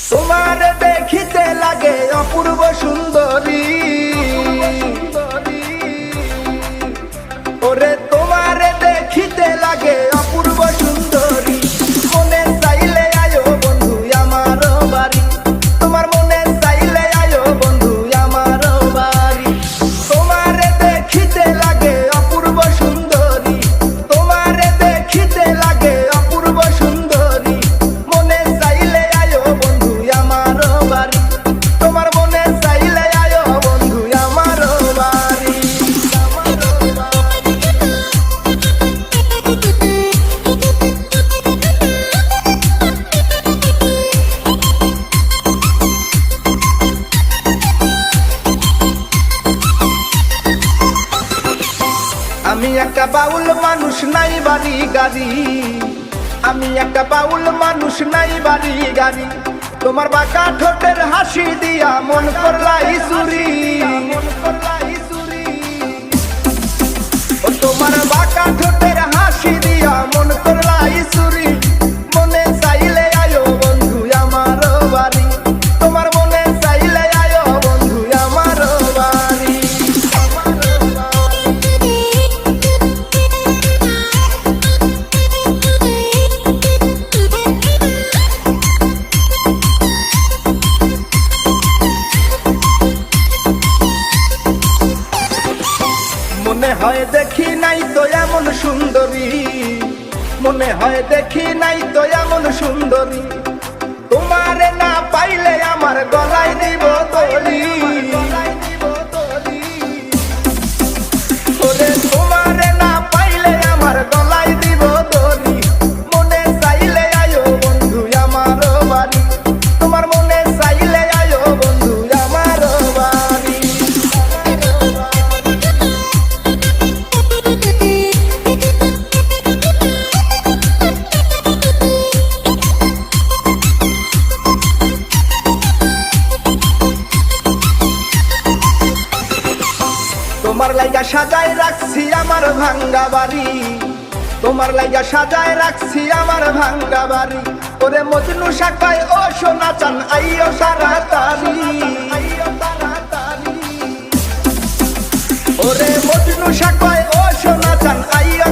তোমার দেখিতে লাগে অপূর্ব সুন্দরী, ওরে তোমার দেখিতে লাগে অপূর্ব সুন্দরী। মনে চাইলে আয়ো বন্ধু আমার বাড়ি, তোমার মনে চাইলে আয়ো বন্ধু আমার বাড়ি। তোমার দেখিতে লাগে অপূর্ব সুন্দরী, তোমার দেখিতে লাগে অপূর্ব সুন্দরী। মনে চাইলে আয়ো বন্ধু আমার বাড়ি, তোমার মনে চাইলে আয়ো বন্ধু আমার বাড়ি। আমি একটা বাউল মানুষ, নাই বাড়ি গাড়ি। আমি একটা বাউল মানুষ, নাই বাড়ি গাড়ি। তোমার বাঁকা ঠোঁটের হাসি দিয়া মন করলাই চুরি, ও তোমার বাঁকা ঠোঁটের হাসি দিয়া মন করলাই চুরি। মনে চাইলে আয়ো বন্ধু আমার বাড়ি, তোমার মনে চাইলে আয়ো বন্ধু আমার বাড়ি। মনে হয় দেখি নাই তো এমন সুন্দরী, মনে হয় দেখি নাই তো এমন সুন্দরী। তোমারে না পাইলে আমার গলায় দিব তলি, ওরে তোমারে না পাইলে আমার গলায় দিব তলি। মনে চাইলে আয়ো বন্ধু আমার বাড়ি, তোমার মনে চাইলে আয়ো বন্ধু আমার বাড়ি। তোমার লাইগা সাজায় রাখছি আমার ভাঙ্গা বাড়ি, তোমার লাইগা সাজায় রাখছি আমার ভাঙ্গা বাড়ি। ওরে মজনু শাখায় ও সোনা চান আইও তাড়াতাড়ি, ওরে মজনু শাখায় ও সোনা চান আইও